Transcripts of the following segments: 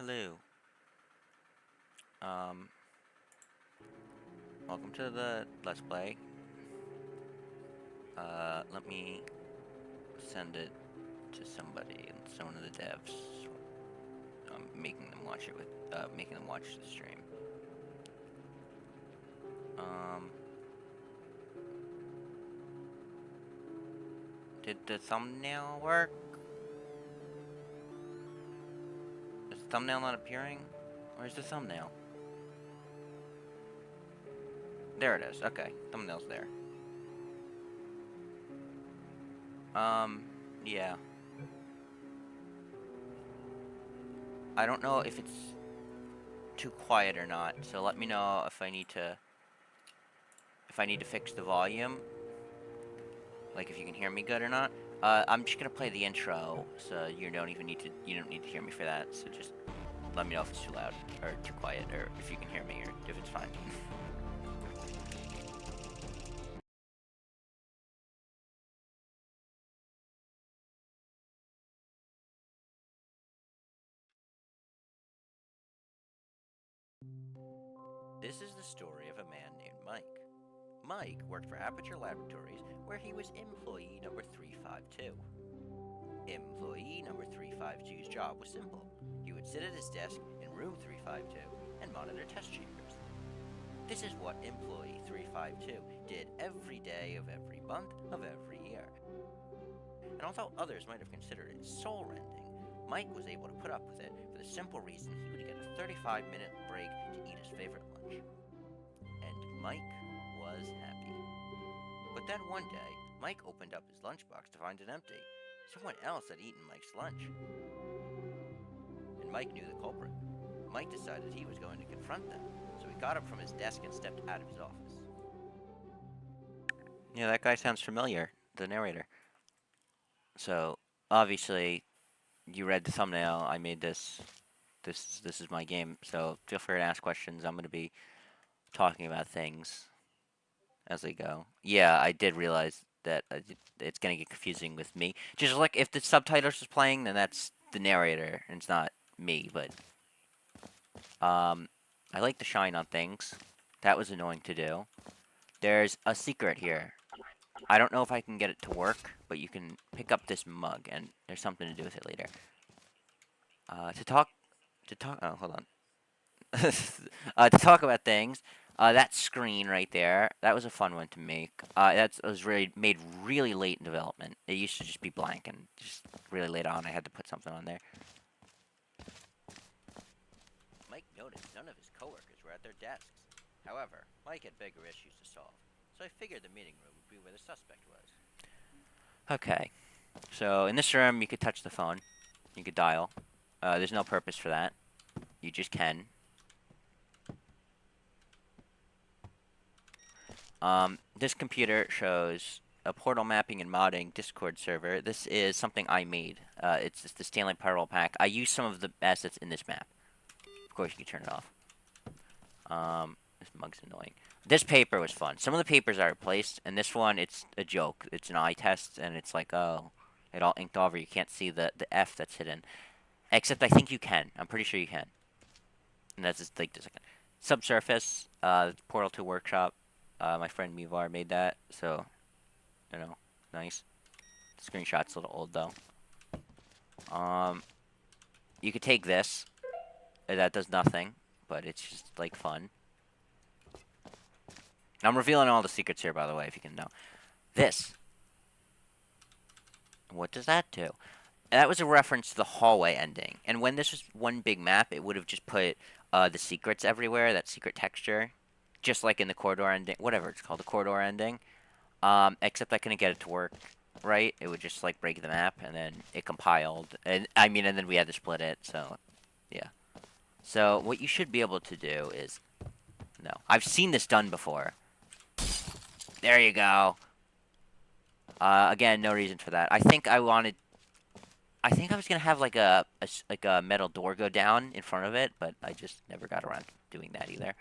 Hello. Um, Welcome to the Let's Play. Let me send it to somebody, someone of the devs. I'm making them watch it making them watch the stream. Um, did the thumbnail work? Is the thumbnail not appearing? Where's the thumbnail? There it is. Okay, thumbnail's there. Yeah. I don't know if it's too quiet or not, so let me know if I need to fix the volume. Like if you can hear me good or not. I'm just gonna play the intro, so you don't need to hear me for that. So just let me know if it's too loud or too quiet, or if you can hear me, or if it's fine. This is the story of a man named Mike. Mike worked for Aperture Laboratories, where he was employee number 352. Employee number 352's job was simple. He would sit at his desk in room 352 and monitor test chambers. This is what employee 352 did every day of every month of every year. And although others might have considered it soul-rending, Mike was able to put up with it for the simple reason he would get a 35-minute break to eat his favorite lunch. And Mike was happy. But then one day, Mike opened up his lunchbox to find it empty. Someone else had eaten Mike's lunch. And Mike knew the culprit. Mike decided he was going to confront them, so he got up from his desk and stepped out of his office. Yeah, that guy sounds familiar, the narrator. So, obviously, you read the thumbnail. I made this. This is my game. So, feel free to ask questions. I'm going to be talking about things as they go. Yeah, I did realize that it's going to get confusing with me. Just like if the subtitles is playing, then that's the narrator, and it's not me. But, I like to shine on things. That was annoying to do. There's a secret here. I don't know if I can get it to work, but you can pick up this mug, and there's something to do with it later. Oh, hold on. To talk about things, that screen right there, that was a fun one to make. That was made really late in development. It used to just be blank, and just really late on, I had to put something on there. Mike noticed none of his coworkers were at their desks. However, Mike had bigger issues to solve, so I figured the meeting room would be where the suspect was. Okay, so in this room, you could touch the phone. You could dial. There's no purpose for that. You just can. This computer shows a portal mapping and modding Discord server. This is something I made. It's the Stanley Parallel Pack. I use some of the assets in this map. Of course, you can turn it off. This mug's annoying. This paper was fun. Some of the papers I replaced, and this one, it's a joke. It's an eye test, and it's like, oh, it all inked over. You can't see the F that's hidden. Except I think you can. I'm pretty sure you can. And that's just like the second. Subsurface, Portal to Workshop. My friend Mivar made that, so, you know, nice. The screenshot's a little old, though. You could take this. That does nothing, but it's just, like, fun. I'm revealing all the secrets here, by the way, if you can know. This. What does that do? That was a reference to the hallway ending. And when this was one big map, it would have just put the secrets everywhere, that secret texture. Just like in the corridor ending, whatever it's called, the corridor ending. Except I couldn't get it to work right. It would just, like, break the map, and then it compiled. And then we had to split it, so, yeah. So, what you should be able to do is... No. I've seen this done before. There you go. Again, no reason for that. I think I was gonna have like a metal door go down in front of it, but I just never got around to doing that either.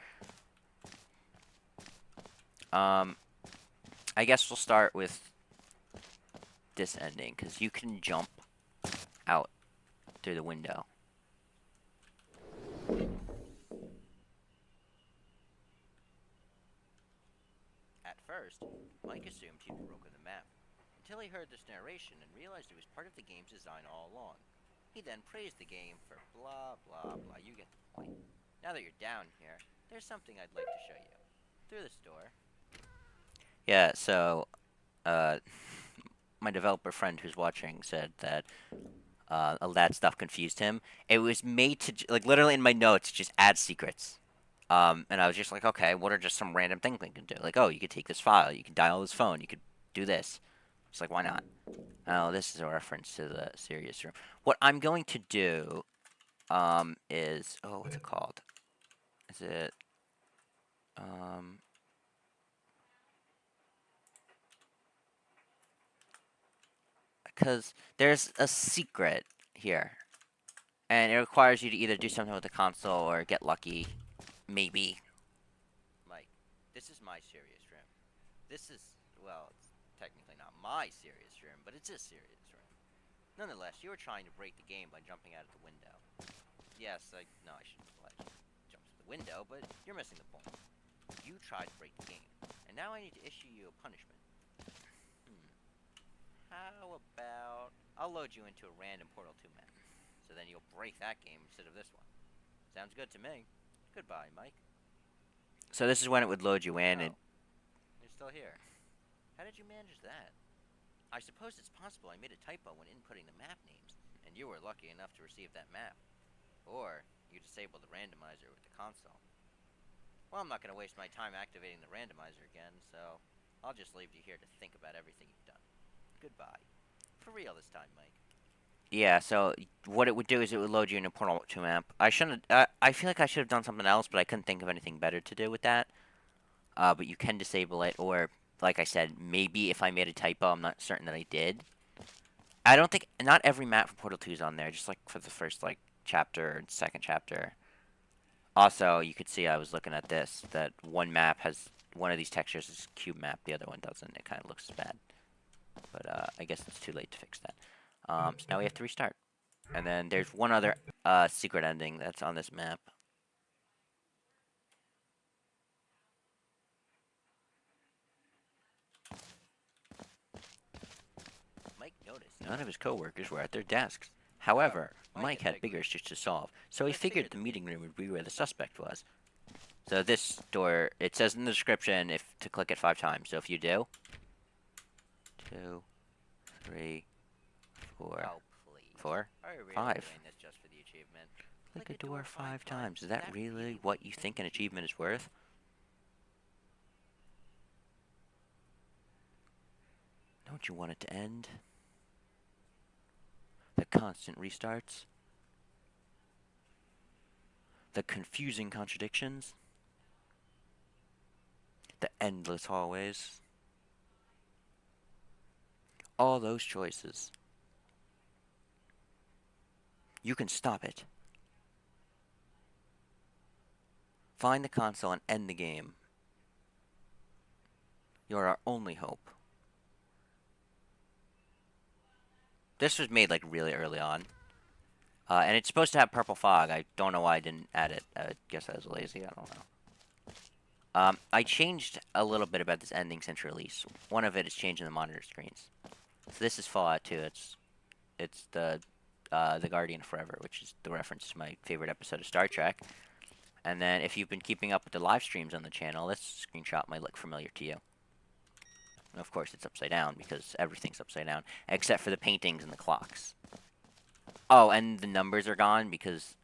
I guess we'll start with this ending, because you can jump out through the window. first, Mike assumed he'd broken the map, until he heard this narration and realized it was part of the game's design all along. He then praised the game for blah blah blah. You get the point. Now that you're down here, there's something I'd like to show you. Through this door. Yeah, so, uh, my developer friend who's watching said that all that stuff confused him. It was made to, like, literally in my notes, just add secrets. And I was just like, okay, what are just some random things we can do? Like, oh, you could take this file, you could dial this phone, you could do this. It's like, why not? Oh, this is a reference to the serious room. What I'm going to do, is, oh, what's it called? Is it, um, because there's a secret here, and it requires you to either do something with the console or get lucky, maybe. Mike, this is my serious room. This is, well, it's technically not my serious room, but it's a serious room. Nonetheless, you were trying to break the game by jumping out of the window. Yes, no, I shouldn't let you jump to the window, but you're missing the point. You tried to break the game, and now I need to issue you a punishment. How about I'll load you into a random Portal 2 map, so then you'll break that game instead of this one. Sounds good to me. Goodbye, Mike. So this is when it would load you in, and you're still here. How did you manage that? I suppose it's possible I made a typo when inputting the map names, and you were lucky enough to receive that map. Or you disabled the randomizer with the console. Well, I'm not going to waste my time activating the randomizer again, so I'll just leave you here to think about everything you've done. Goodbye. For real this time, Mike. Yeah, so what it would do is it would load you in a Portal 2 map. I shouldn't. I feel like I should have done something else, but I couldn't think of anything better to do with that. But you can disable it, or like I said, maybe if I made a typo, I'm not certain that I did. I don't think not every map for Portal 2 is on there. Just like for the first chapter and second chapter. Also, you could see I was looking at this that one map has one of these textures is cube map, the other one doesn't. It kind of looks bad. But I guess it's too late to fix that. So now we have to restart. And then there's one other secret ending that's on this map. Mike noticed none of his coworkers were at their desks. However, Mike had bigger issues to solve, so he figured the meeting room would be where the suspect was. So this door, it says in the description to click it 5 times. So if you do, 2, 3, 4, 4, 5. Click a door 5 times. Is that really what you think an achievement is worth? Don't you want it to end? The constant restarts? The confusing contradictions? The endless hallways? All those choices. You can stop it. Find the console and end the game. You're our only hope. This was made really early on. And it's supposed to have purple fog. I don't know why I didn't add it. I guess I was lazy. I don't know. I changed a little bit about this ending since release. One of it is changing the monitor screens. So this is Fallout 2. It's the Guardian Forever, which is the reference to my favorite episode of Star Trek. And then if you've been keeping up with the live streams on the channel, this screenshot might look familiar to you. And of course, it's upside down because everything's upside down, except for the paintings and the clocks. Oh, and the numbers are gone because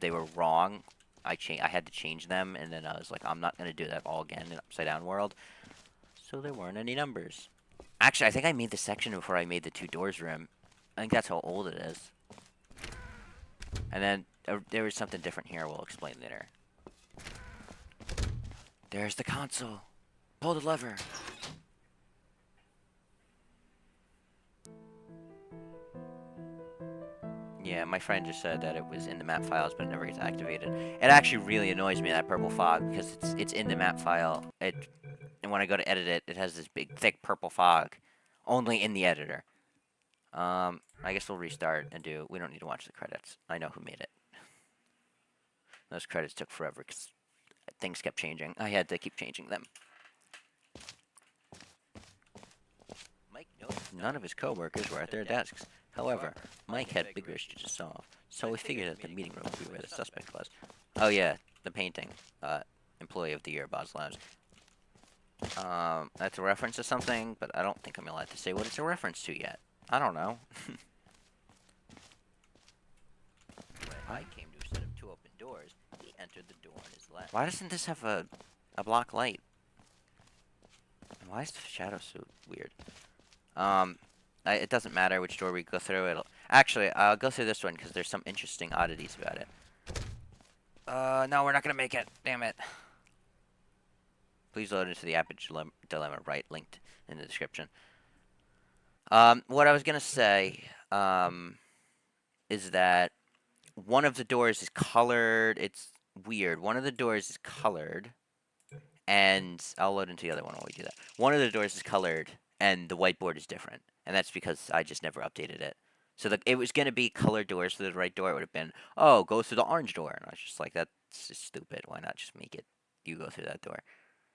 they were wrong. I had to change them, and then I was like, I'm not going to do that all again in Upside Down World. So there weren't any numbers. Actually, I think I made the section before I made the 2 doors room. I think that's how old it is. And then there was something different here we'll explain later. There's the console. Pull the lever. Yeah, my friend just said that it was in the map files, but it never gets activated. It actually really annoys me, that purple fog, because it's in the map file. And when I go to edit it, it has this big, thick purple fog, only in the editor. I guess we'll restart and we don't need to watch the credits. I know who made it. Those credits took forever, because things kept changing. I had to keep changing them. None of his co-workers were at their desks. However, Mike had bigger issues to solve, so he figured that the meeting room would be where the suspect was. Oh yeah, the painting. Employee of the Year, Boz Labs. That's a reference to something, but I don't think I'm allowed to say what it's a reference to yet. I don't know. When Mike came to a set of two open doors, he entered the door on his left. Why doesn't this have a block light? And why is the shadow so weird? It doesn't matter which door we go through. Actually, I'll go through this one because there's some interesting oddities about it. No, we're not gonna make it. Damn it. Please load into the Aperture Dilemma, right? Linked in the description. What I was gonna say, is that one of the doors is colored. It's weird. One of the doors is colored, and I'll load into the other one while we do that. One of the doors is colored, and the whiteboard is different, and that's because I just never updated it. So it was gonna be colored doors for the right door. It would have been, oh, go through the orange door, and I was just like, that's just stupid. Why not just make it you go through that door?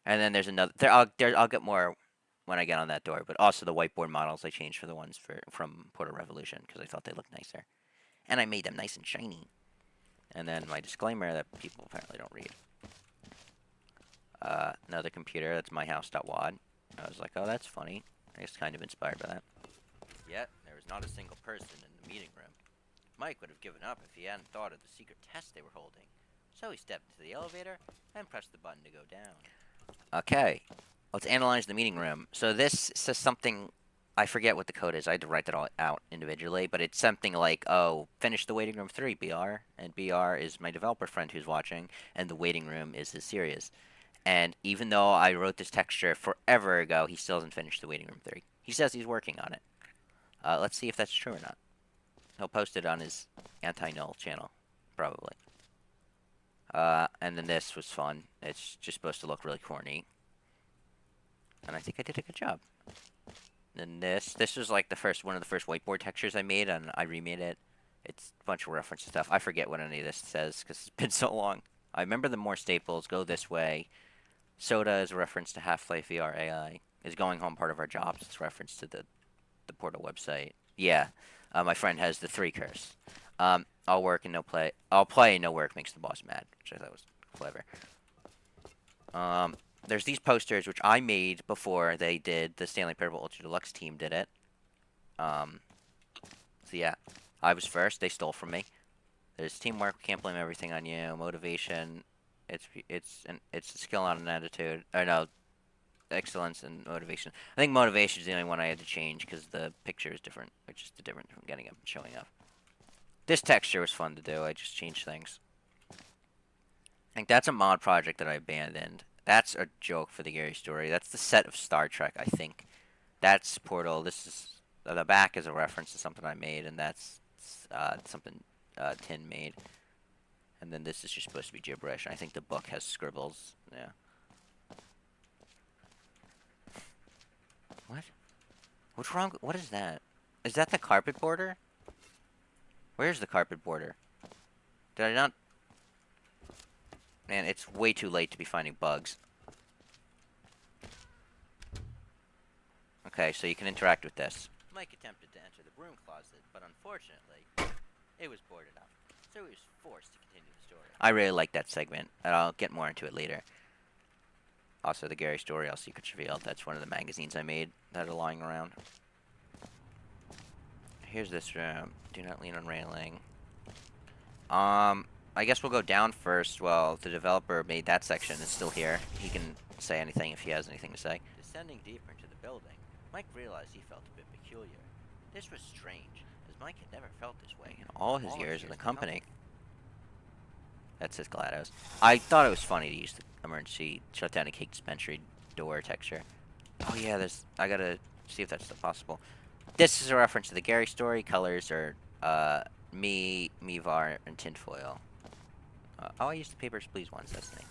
And then there's another. I'll get more when I get on that door. But also the whiteboard models I changed for the ones from Portal Revolution because I thought they looked nicer, and I made them nice and shiny. And then my disclaimer that people apparently don't read. Another computer. That's myhouse.wad. I was like, oh, that's funny. I was kind of inspired by that. Yet there was not a single person in the meeting room. Mike would have given up if he hadn't thought of the secret test they were holding. So he stepped into the elevator and pressed the button to go down. Okay, let's analyze the meeting room. So this says something, I forget what the code is. I had to write that all out individually, but it's something like, oh, finish the waiting room 3, BR. And BR is my developer friend who's watching, and the waiting room is his series. And even though I wrote this texture forever ago, he still hasn't finished the waiting room 3. He says he's working on it. Let's see if that's true or not. He'll post it on his anti-null channel, probably. And then this was fun. It's just supposed to look really corny. And I think I did a good job. And this was like one of the first whiteboard textures I made, and I remade it. It's a bunch of reference stuff. I forget what any of this says, because it's been so long. I remember the more staples, go this way. Soda is a reference to Half-Life VR AI. Is going home part of our jobs? It's a reference to the Portal website. Yeah. My friend has the 3 curse. I'll work and no play. I'll play and no work makes the boss mad, which I thought was clever. There's these posters which I made before they did. The Stanley Parable Ultra Deluxe team did it. So yeah, I was first. They stole from me. There's teamwork. Can't blame everything on you. Motivation. It's a skill, not an attitude. Or no, excellence and motivation. I think motivation is the only one I had to change because the picture is different, which is the difference from getting up and showing up. This texture was fun to do. I just changed things. I think that's a mod project that I abandoned. That's a joke for the Gary story. That's the set of Star Trek, I think. That's Portal. This is the back is a reference to something I made, and that's something Tin made. And then this is just supposed to be gibberish. I think the book has scribbles. Yeah. What? What's wrong? What is that? Is that the carpet border? Where's the carpet border? Did I not? Man, it's way too late to be finding bugs. Okay, so you can interact with this. Mike attempted to enter the broom closet, but unfortunately, it was boarded up. So he was forced to continue the story. I really like that segment, and I'll get more into it later. Also, the Gary story, All Secrets Revealed. That's one of the magazines I made that are lying around. Here's this room. Do not lean on railing. I guess we'll go down first. Well, the developer made that section. It's still here. He can say anything if he has anything to say. Descending deeper into the building, Mike realized he felt a bit peculiar. This was strange, as Mike had never felt this way in all his years in the company. That says GLaDOS. I thought it was funny to use the emergency shutdown and cake dispensary door texture. Oh yeah, I gotta see if that's still possible. This is a reference to the Gary story. Colors are Mivar, and tinfoil. Oh, I used the Papers, Please ones. That's the name.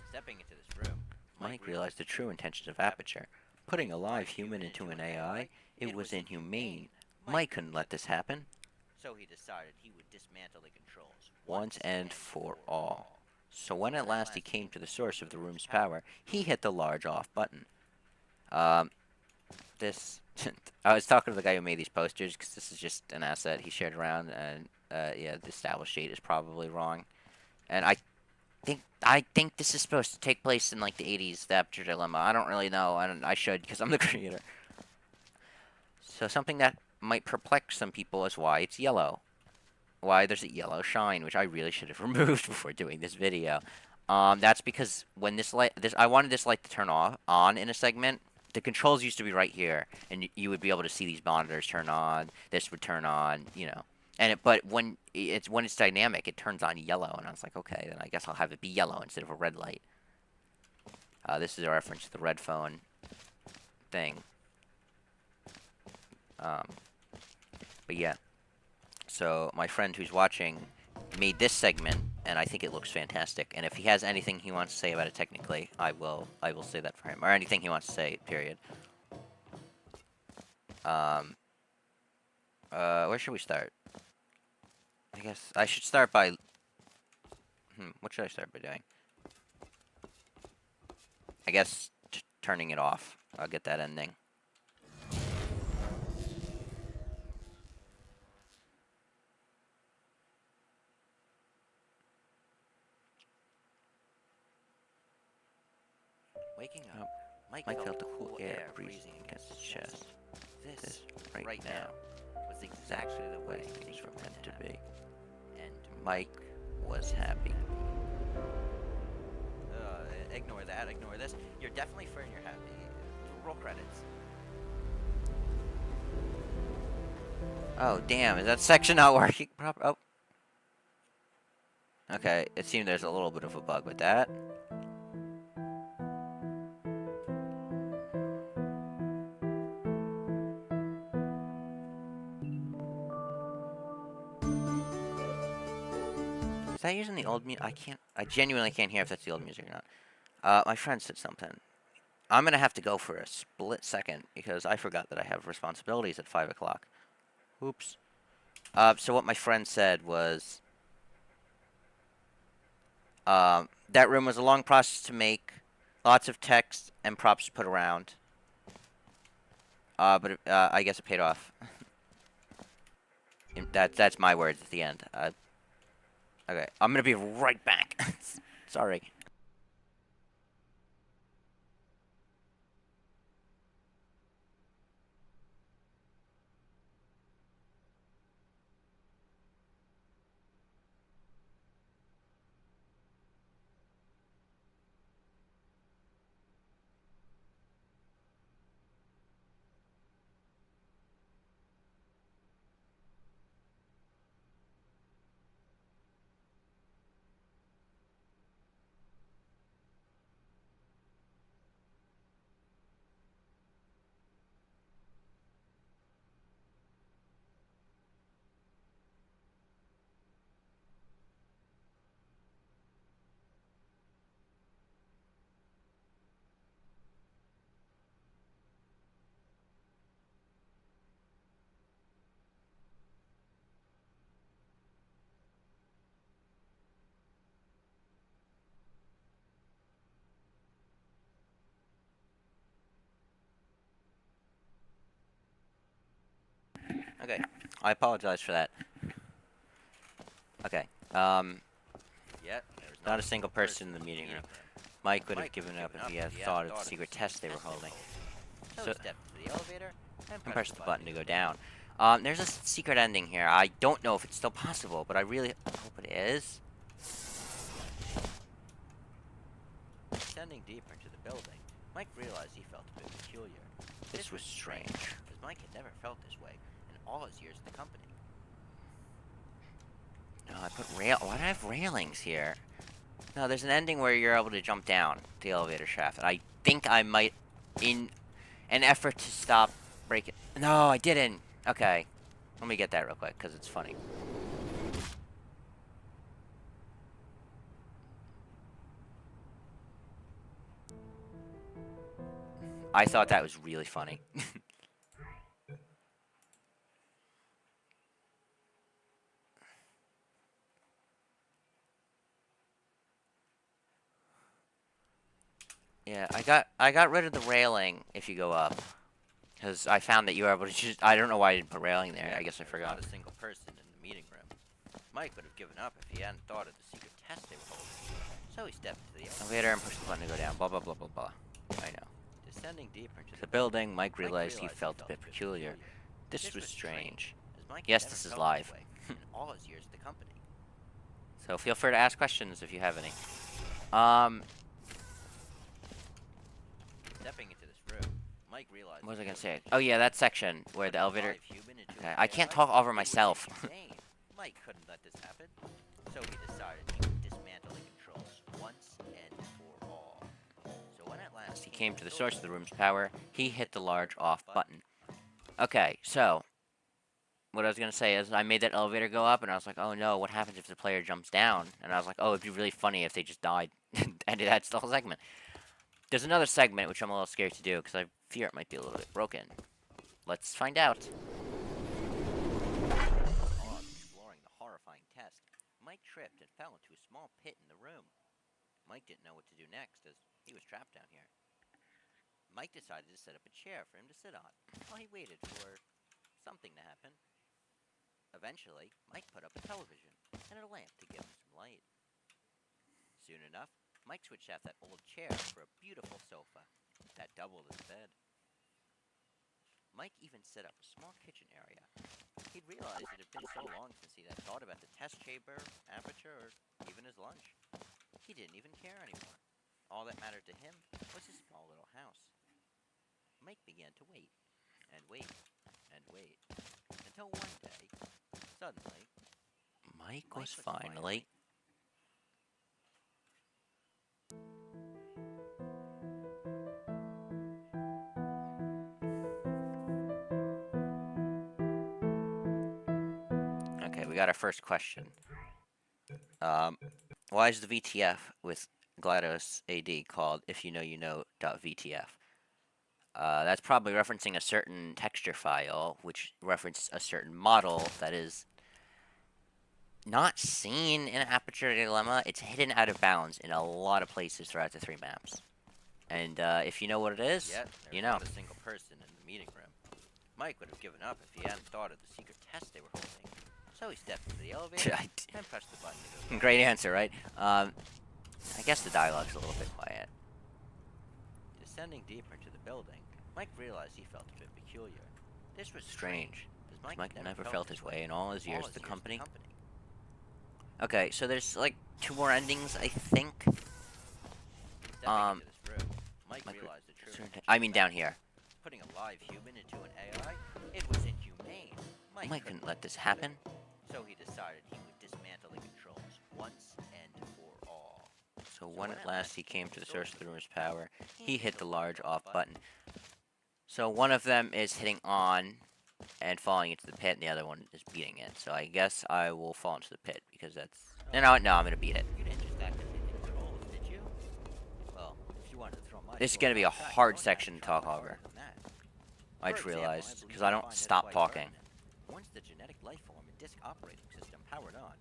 Stepping into this room, Mike realized the true intentions of Aperture. Putting a live human into an AI, it was inhumane. Mike couldn't let this happen. So he decided he would dismantle the controls once and for all. So when at last he came to the source of the room's power, he hit the large off button. Um, this I was talking to the guy who made these posters because this is just an asset he shared around, and yeah, the established date is probably wrong. And I think this is supposed to take place in like the 80s, the Aperture Dilemma. I don't really know. I should because I'm the creator. So something that might perplex some people is why it's yellow. Why there's a yellow shine, which I really should have removed before doing this video. That's because when I wanted this light to turn off on in a segment. The controls used to be right here, and you would be able to see these monitors turn on. This would turn on, but when it's dynamic, it turns on yellow, and I was like, okay, then I guess I'll have it be yellow instead of a red light. This is a reference to the red phone thing. Um, but yeah. So my friend who's watching made this segment, and I think it looks fantastic. And if he has anything he wants to say about it technically, I will say that for him, or anything he wants to say. Period. Um, where should we start? I guess I should start by. What should I start by doing? I guess turning it off. I'll get that ending. Waking up, Mike felt the cool air breezing against his chest. This, right now, was exactly the way things were meant to be. And Mike was happy. Ignore that, ignore this. You're definitely fair and you're happy. Roll credits. Oh, damn, is that section not working proper? Oh. Okay, it seemed there's a little bit of a bug with that. Is that using the old music? I genuinely can't hear if that's the old music or not. My friend said something. I'm gonna have to go for a split second because I forgot that I have responsibilities at 5 o'clock. Oops. So what my friend said was, that room was a long process to make, lots of text and props to put around. But I guess it paid off. That's my words at the end. Okay, I'm gonna be right back. Sorry. Okay, I apologize for that. Okay. Yet there was not a single person in the meeting room. Mike would have given up if he had thought of the secret test they were holding. So stepped to the elevator and pressed the button to go down. There's a secret ending here. I don't know if it's still possible, but I really hope it is. Descending deeper into the building, Mike realized he felt a bit peculiar. This was strange, because Mike had never felt this way in all his years at the company. No, I put why do I have railings here? No, there's an ending where you're able to jump down the elevator shaft, and I think I might, in an effort to stop breaking. No, I didn't. Okay, let me get that real quick because it's funny. I thought that was really funny. Yeah, I got rid of the railing if you go up. Because I found that you were able to just... I don't know why I didn't put railing there. I guess I forgot. Not a single person in the meeting room. Mike would have given up if he hadn't thought of the secret test they were holding. So he stepped into the Elevator and pushed the button to go down. Blah, blah, blah, blah, blah. I know. Descending deeper into The building, Mike realized he felt a bit peculiar. This was strange. Yes, this is live. in all his years at the company. So feel free to ask questions if you have any. Stepping into this room, Mike realized... What was I gonna say? Oh yeah, that section where the elevator... Okay, I can't talk over myself. Mike couldn't let this happen, so he decided he would dismantle the controls once and for all. So when at last he came to the source of the room's power, he hit the large off button. Okay, so what I was gonna say is I made that elevator go up, and I was like, oh no, what happens if the player jumps down? And I was like, oh, it'd be really funny if they just died. And that's the whole segment. There's another segment which I'm a little scared to do because I fear it might be a little bit broken. Let's find out. Exploring the horrifying test, Mike tripped and fell into a small pit in the room. Mike didn't know what to do next as he was trapped down here. Mike decided to set up a chair for him to sit on while he waited for something to happen. Eventually, Mike put up a television and a lamp to give him some light. Soon enough, Mike switched out that old chair for a beautiful sofa that doubled as a bed. Mike even set up a small kitchen area. He'd realized it had been so long since he had thought about the test chamber, aperture, or even his lunch. He didn't even care anymore. All that mattered to him was his small little house. Mike began to wait, and wait, and wait, until one day, suddenly, Mike was finally... Okay, we got our first question. Why is the VTF with GLaDOS AD called if you know .vtf? That's probably referencing a certain texture file, which references a certain model that is not seen in Aperture Dilemma. It's hidden out of bounds in a lot of places throughout the 3 maps. And if you know what it is, you know. Not a single person in the meeting room. Mike would have given up if he hadn't thought of the secret test they were holding. So he stepped into the elevator and pressed the button to go. Great answer, right? I guess the dialogue's a little bit quiet. Descending deeper into the building, Mike realized he felt a bit peculiar. This was strange. Mike never felt his way in all his years at the company. Okay, so there's like 2 more endings, I think. Stepping into this room, Mike realized the truth. I mean down here. Putting a live human into an AI, it was inhumane. Mike couldn't let this happen. So he decided he would dismantle the controls once and for all. So when at last he came to the source of the room's power, he hit the large off button. So one of them is hitting on and falling into the pit, and the other one is beating it. So I guess I will fall into the pit because that's... No, I'm gonna beat it. You didn't just activate the controls, did you? Well, if you wanted to throw my... This is gonna be a hard section to talk over. I just realized, because I don't stop talking. Once the genetic life form and disk operating system powered on,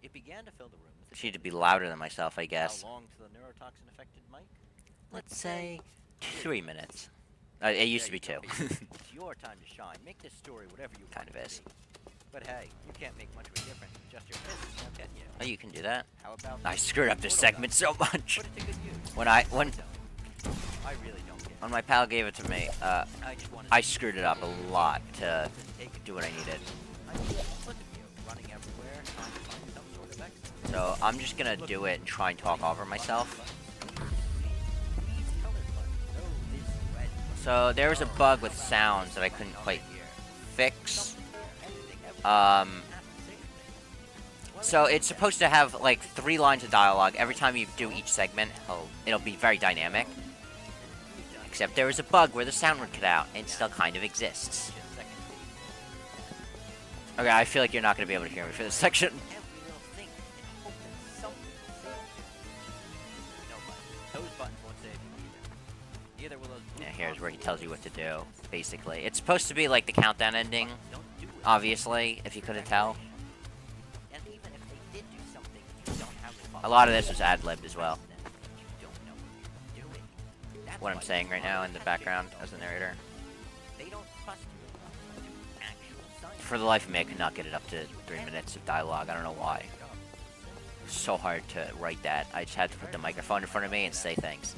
it began to fill the room with... Need to be louder than myself, I guess. How long till the neurotoxin affected Mike? Let's say 3 minutes. It used to be 2. It's your time to shine. Make this story whatever you kind of is. But hey, you can't make much of a difference with just your fists, now can you? Oh, you can do that? How about I screwed up this segment so much. Put it to good use. When I really don't care. When my pal gave it to me, I screwed it up a lot to do what I needed. So I'm just gonna do it and try and talk over myself. So there was a bug with sounds that I couldn't quite fix. So it's supposed to have like 3 lines of dialogue every time you do each segment. It'll be very dynamic. Except there was a bug where the sound would cut out, and it still kind of exists. Okay, I feel like you're not going to be able to hear me for this section. Yeah, here's where he tells you what to do, basically. It's supposed to be like the countdown ending, obviously, if you couldn't tell. A lot of this was ad-libbed as well. what I'm saying right now in the background as the narrator. They don't trust you enough to do actual science. For the life of me, I could not get it up to 3 minutes of dialogue. I don't know why. It's so hard to write that. I just had to put the microphone in front of me and say things.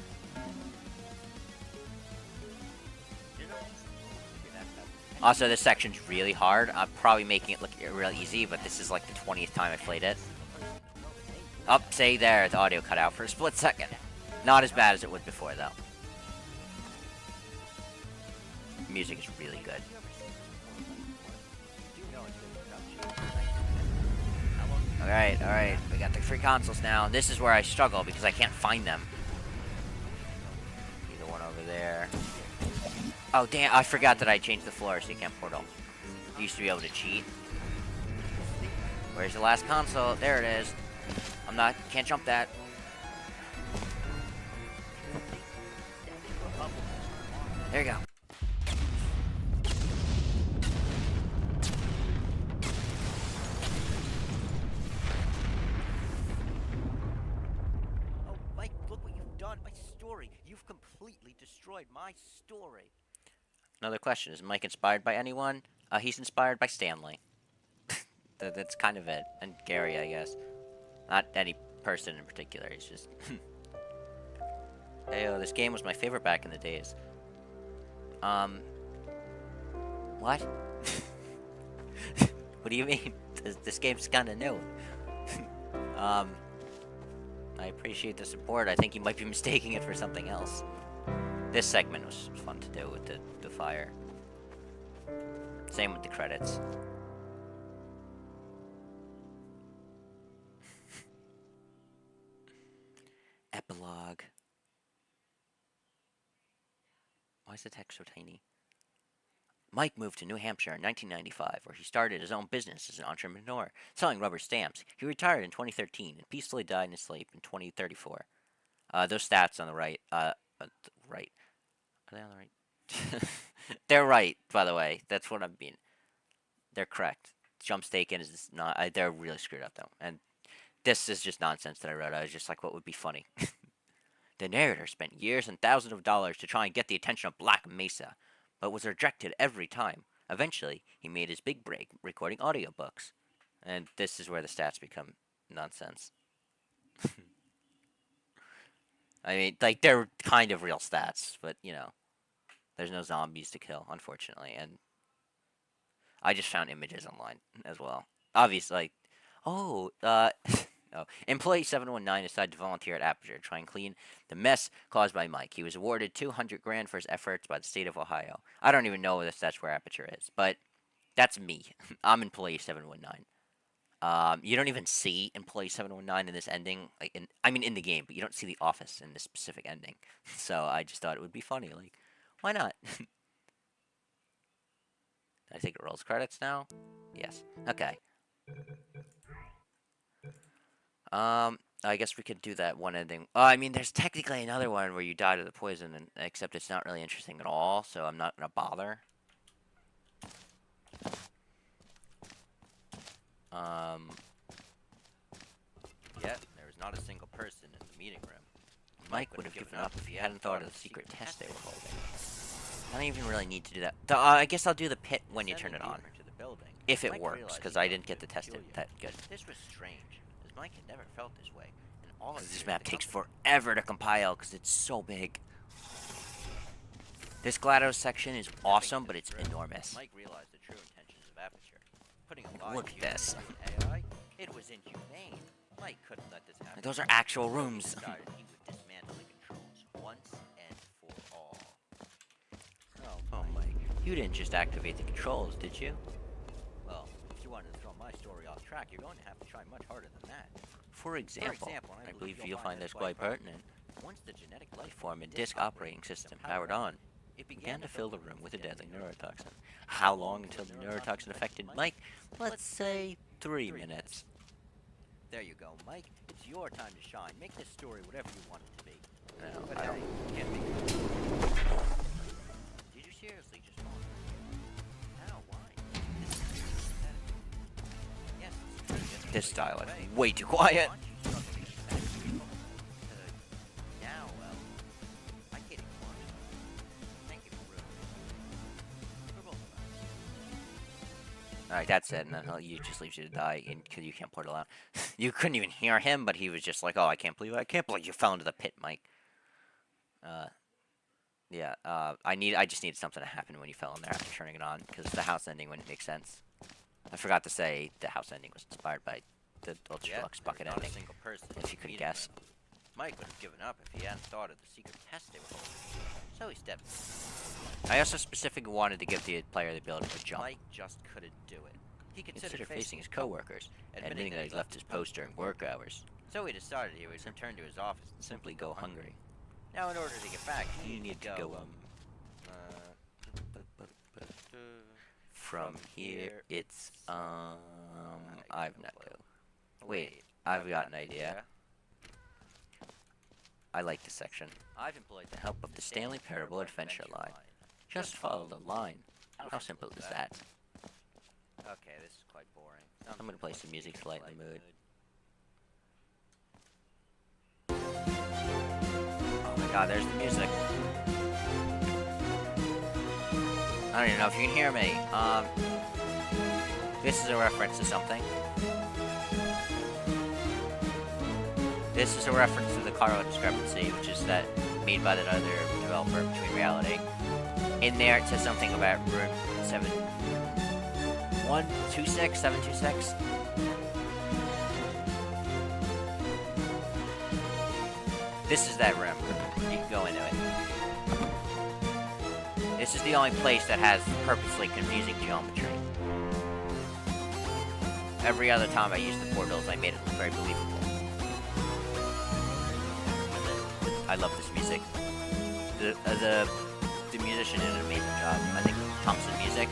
Also, this section's really hard. I'm probably making it look real easy, but this is like the 20th time I played it. Up, say there, the audio cut out for a split second. Not as bad as it was before, though. The music is really good. Alright, we got the free consoles now. This is where I struggle because I can't find them. See the one over there. Oh, damn, I forgot that I changed the floor so you can't portal. You used to be able to cheat. Where's the last console? There it is. Can't jump that. There you go. Oh, Mike, look what you've done. My story. You've completely destroyed my story. Another question. Is Mike inspired by anyone? He's inspired by Stanley. That's kind of it. And Gary, I guess. Not any person in particular. He's just... Heyo, this game was my favorite back in the days. What? What do you mean? This game's kinda new. I appreciate the support. I think you might be mistaking it for something else. This segment was fun to do with the fire. Same with the credits. Epilogue. Why is the text so tiny? Mike moved to New Hampshire in 1995, where he started his own business as an entrepreneur, selling rubber stamps. He retired in 2013 and peacefully died in his sleep in 2034. Those stats on the right, right. Are they on the right? They're right, by the way. That's what I mean. They're correct. Jump taken is not. They're really screwed up though, and this is just nonsense that I wrote. I was just like, what would be funny? The narrator spent years and thousands of dollars to try and get the attention of Black Mesa, but was rejected every time. Eventually, he made his big break recording audiobooks. And this is where the stats become nonsense. I mean, like, they're kind of real stats, but, you know, there's no zombies to kill, unfortunately. And I just found images online as well. Obviously, like, oh, Employee 719 decided to volunteer at Aperture to try and clean the mess caused by Mike. He was awarded $200,000 for his efforts by the state of Ohio. I don't even know if that's where Aperture is, but that's me. I'm Employee 719. You don't even see Employee 719 in this ending. Like, in the game, but you don't see the office in this specific ending. So I just thought it would be funny. Like, why not? I think it rolls credits now. Yes. Okay. I guess we could do that one ending. I mean, there's technically another one where you die to the poison, except it's not really interesting at all, so I'm not gonna bother. Yet, there was not a single person in the meeting room. Mike would have given up if he hadn't thought of the secret test they were holding. I don't even really need to do that. I guess I'll do the pit when you turn it on. If it works, because I didn't get to test it that good. This was strange, as Mike had never felt this way. And all of this map takes forever to compile because it's so big. This GLaDOS section is awesome, but it's enormous. Mike realized the true intentions of Aperture. Putting a live Look at this. AI, it was inhumane. Mike couldn't let this happen. Those are actual rooms. He decided he would dismantle the controls once and for all. Oh, Mike. You didn't just activate the controls, did you? Well, if you wanted to throw my story off track, you're going to have to try much harder than that. For example, I believe you'll find this quite pertinent. Once the genetic life form and disk operating system powered on, it began to fill the room with a deadly neurotoxin. How long until the neurotoxin affected Mike? Let's say 3 minutes. There you go, Mike. It's your time to shine. Make this story whatever you want it to be. No, But I don't. hey, can't make it. Did you seriously just fall? How? Why? Yes, it's This dialogue is way too quiet. Now, well, I can't even Alright, that's it, and then he just leaves you to die because you can't portal out. You couldn't even hear him, but he was just like, "Oh, I can't believe you fell into the pit, Mike." Uh, yeah. I just needed something to happen when you fell in there after turning it on, because the house ending wouldn't make sense. I forgot to say the house ending was inspired by the Ultra Deluxe bucket not ending. a single person If you could guess. Mike would have given up if he hadn't thought of the secret test they were holding. So he stepped in. I also specifically wanted to give the player the ability to jump. Mike just couldn't do it. He Considered facing his coworkers, admitting that he left his post during work hours. So he decided he would return to his office and Simply go hungry. Now, in order to get back, You need to go, From here, it's, I've no clue. Wait, I've got an idea. I like this section. I've employed The help of the Stanley Parable Adventure line. Just follow the line. How simple is that? Okay, this is quite boring. I'm gonna play some music to lighten the mood. Oh my god, there's the music. I don't even know if you can hear me. This is a reference to something. This is a reference to the Carl discrepancy, which is that made by that other developer between reality. In there, it says something about room 726. This is that room. You can go into it. This is the only place that has purposely confusing geometry. Every other time I used the portals, I made it look very believable. I love this music. The musician did an amazing job. I think Thompson Music.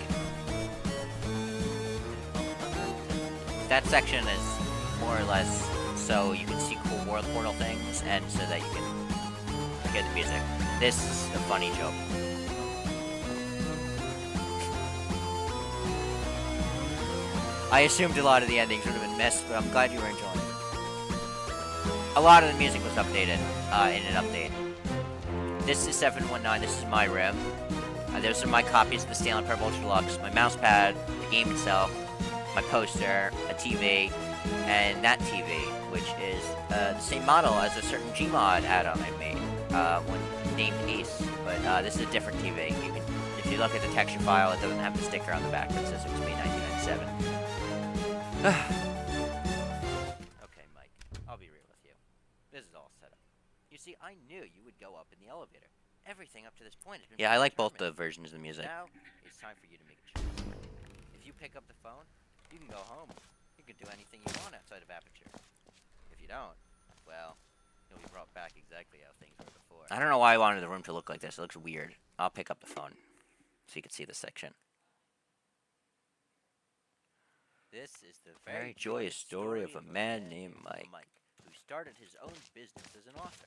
That section is more or less so you can see cool world portal things, and so that you can hear the music. This is a funny joke. I assumed a lot of the endings would have been missed, but I'm glad you were enjoying it. A lot of the music was updated in an update. This is 719. This is my room. Those are my copies of the Stanley Parable Ultra Deluxe, my mouse pad, the game itself, my poster, a TV, and that TV, which is the same model as a certain Gmod add-on I made, one named Ace. But this is a different TV. You can, if you look at the texture file, it doesn't have the sticker on the back that says it was made in 1997. Okay, Mike, I'll be real with you. This is all set up. You see, I knew you would go up in the elevator. Everything up to this point has been Yeah, I like both the predetermined. versions of the music. Now, it's time for you to make a choice. If you pick up the phone, you can go home. You can do anything you want outside of Aperture. If you don't, well, you'll be brought back exactly how things were before. I don't know why I wanted the room to look like this. It looks weird. I'll pick up the phone so you can see this section. This is the Very joyous story of a man named Mike. who started his own business as an author,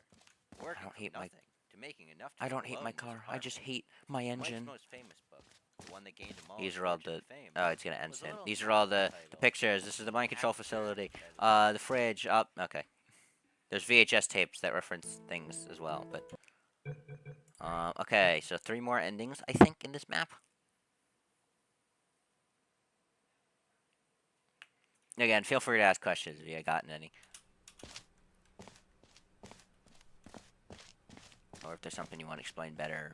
working I don't from hate my- nothing to making enough. To I don't live hate alone my in his car. I apartment. just hate my engine. Mike's most famous book, the one that gained him all These his are all fortune the... and fame, Oh, it's gonna end was a soon. little These are all the title, pictures. This is the mind control Aperture facility. Dilemma. The fridge. Up. Okay. There's VHS tapes that reference things as well, but... okay, so 3 more endings, I think, in this map. Again, feel free to ask questions if you have gotten any. Or if there's something you want to explain better.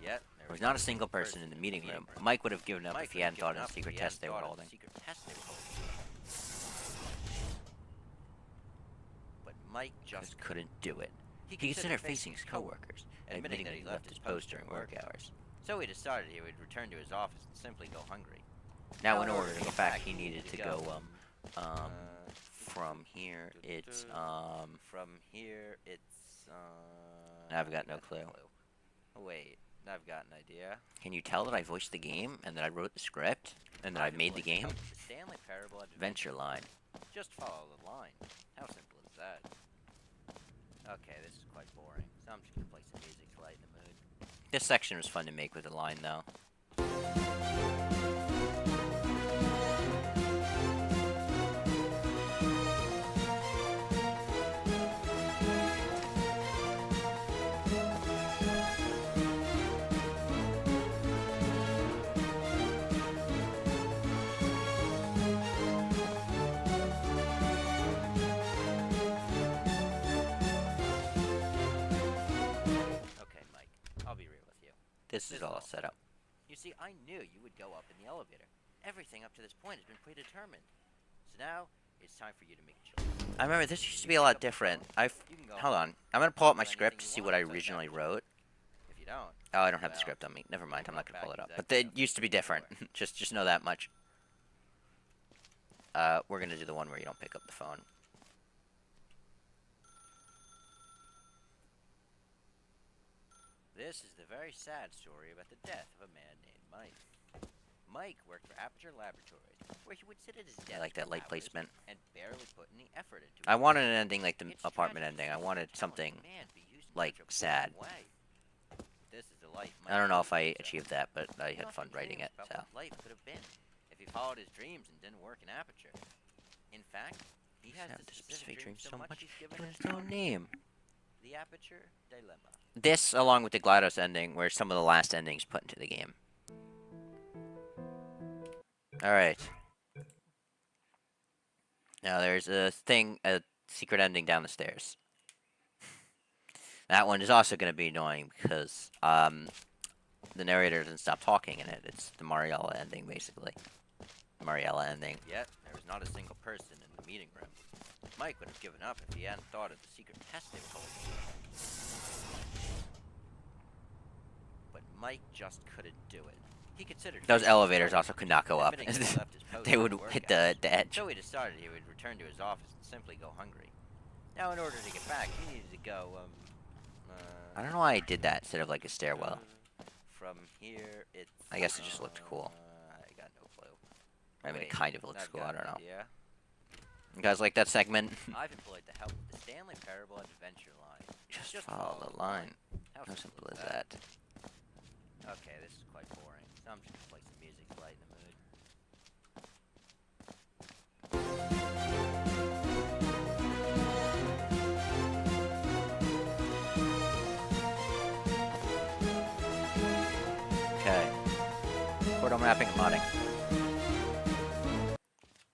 Yet, There was not a single person in the meeting room. Mike would have given up if he hadn't thought of the secret test they were holding. But Mike just Just couldn't do it. He considered facing his coworkers, admitting that he left his post during work hours. So he decided he would return to his office and simply go hungry. Now, in order to get back, he needed to go, from here, it's, From here, it's, I've got no clue. Wait, I've got an idea. Can you tell that I voiced the game, and that I wrote the script, and that I made the game? The Stanley Parable Adventure line. Just follow the line. How simple is that? Okay, this is quite boring, so I'm just gonna play some music to lighten the mood. This section was fun to make with the line, though. This is all set up. You see, I knew you would go up in the elevator. Everything up to this point has been predetermined. So now, it's time for you to make a choice. I remember this used to be a lot different. Hold on. I'm gonna pull up my script to see what I originally wrote. If you don't... Oh, I don't have the script on me. Never mind, I'm not gonna pull it up. But it used to be different. just know that much. We're gonna do the one where you don't pick up the phone. This is the very sad story about the death of a man named Mike. Mike worked for Aperture Laboratories, where he would sit at his desk I like that light placement. and barely put any effort into it. I wanted an ending like the apartment ending. I wanted something like sad. This is the life I don't know if I achieved that, but I had fun writing it. So life could have been if he followed his dreams and didn't work in Aperture. In fact, he has this this specific dream so much he's given given it its own name. the Aperture Dilemma. This, along with the GLaDOS ending, were some of the last endings put into the game. Alright. Now there's a secret ending down the stairs. That one is also going to be annoying because the narrator doesn't stop talking in it. It's the Mariella ending, basically. Mariella ending. Yet, there was not a single person in the meeting room. Mike would have given up if he hadn't thought of the secret test they were holding. But Mike just couldn't do it. He considered those elevators also could not go up. They would work hit the edge. So he decided he would return to his office and simply go hungry. Now, in order to get back, he needed to go, I don't know why I did that instead of like a stairwell. From here, it's... I guess it just looked cool. I got no clue. I mean, it kind of looks cool. I don't know. Yeah. You guys like that segment? I've employed the help of the Stanley Parable Adventure line. Just follow the line. How simple is that? Okay, this is quite boring. So I'm just gonna play some music to lighten the mood. Okay. Portal mapping and modding.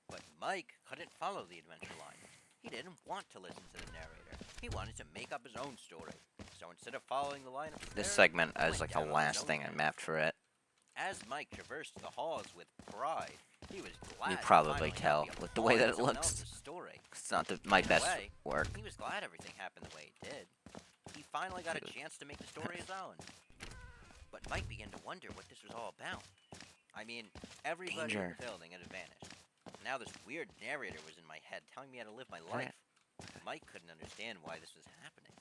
But Mike couldn't follow the adventure line. He didn't want to listen to the narrator. He wanted to make up his own story. So instead of following the line of This segment is like the last thing I mapped for it. As Mike traversed the halls with pride, he was glad. You probably tell with the way that it looks. It's not my best work. He was glad everything happened the way it did. He finally got a chance to make the story his own. But Mike began to wonder what this was all about. I mean, everybody in the building had vanished. Now this weird narrator was in my head telling me how to live my life. Mike couldn't understand why this was happening.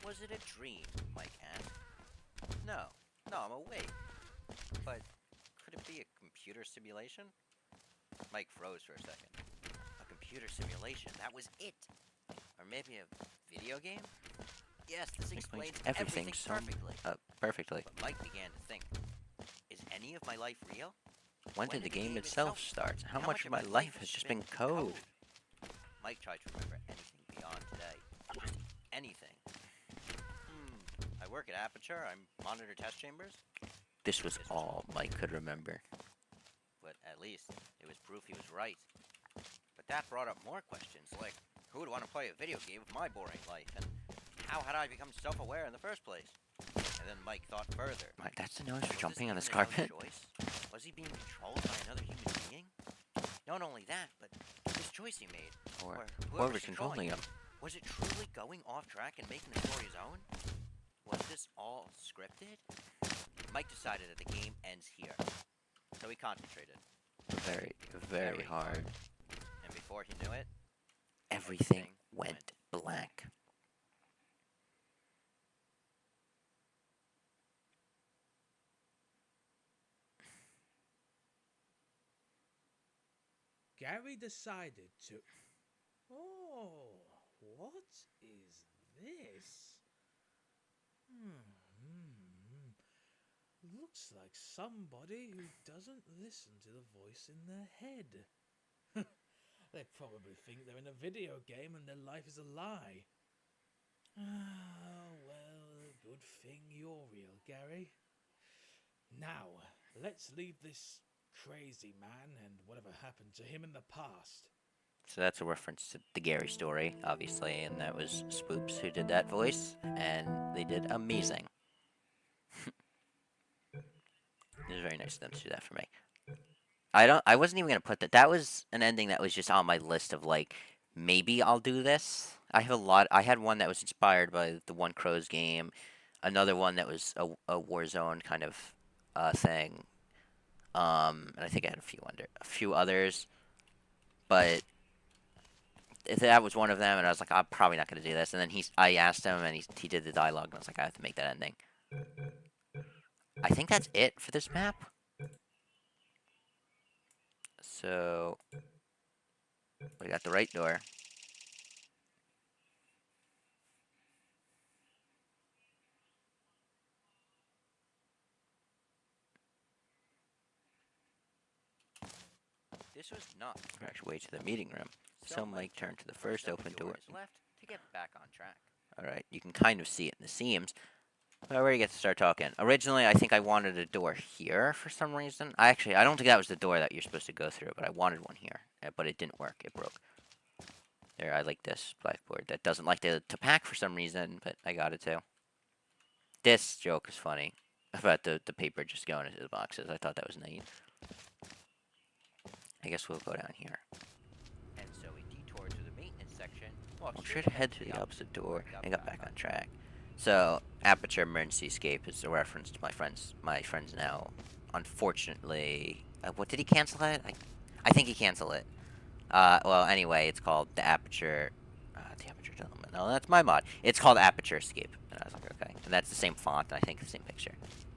Was it a dream, Mike asked. No, I'm awake. But could it be a computer simulation? Mike froze for a second. A computer simulation, that was it. Or maybe a video game? Yes, this explains everything perfectly. But Mike began to think, is any of my life real? When did the game itself start? How much of my life has just been code? Mike tried to remember anything beyond today. Just anything. I work at Aperture. I monitor test chambers. This was all Mike could remember. But at least it was proof he was right. But that brought up more questions, like who would want to play a video game of my boring life, and how had I become self-aware in the first place? And then Mike thought further. Mike, that's the noise for jumping on this carpet. Was he being controlled by another human being? Not only that, but this choice he made, or whoever's controlling him. Was it truly going off track and making the story his own? Was this all scripted? Mike decided that the game ends here. So he concentrated. Very, very hard. And before he knew it, everything went black. Gary decided to... Oh, what is this? Looks like somebody who doesn't listen to the voice in their head. They probably think they're in a video game and their life is a lie. Well, good thing you're real, Gary. Now, let's leave this crazy man and whatever happened to him in the past. So that's a reference to the Gary story, obviously, and that was Spoops who did that voice, and they did amazing. It was very nice of them to do that for me. I wasn't even gonna put that. That was an ending that was just on my list of like maybe I'll do this. I have a lot. I had one that was inspired by the One Crows game, another one that was a Warzone kind of thing. And I think I had a few others, but that was one of them. And I was like, I'm probably not gonna do this. And then I asked him, and he did the dialogue, and I was like, I have to make that ending. I think that's it for this map. So we got the right door. This was not the correct Way to the meeting room. So Mike turned to the first open door. left to get back on track. Alright, you can kind of see it in the seams. But I already get to start talking. Originally, I think I wanted a door here for some reason. I don't think that was the door that you're supposed to go through, but I wanted one here. But it didn't work. It broke. There, I like this blackboard. That doesn't like to pack for some reason, but I got it too. This joke is funny. About the paper just going into the boxes. I thought that was neat. I guess we'll go down here. And so we detoured to the maintenance section, walked Straight ahead to the opposite door and got back on track. So, Aperture Emergency Escape is a reference to my friends now. Unfortunately, what did he cancel it? I think he canceled it. Well, anyway, it's called the Aperture Dilemma. No, that's my mod. It's called Aperture Escape. And I was like, okay. And that's the same font, and I think the same picture.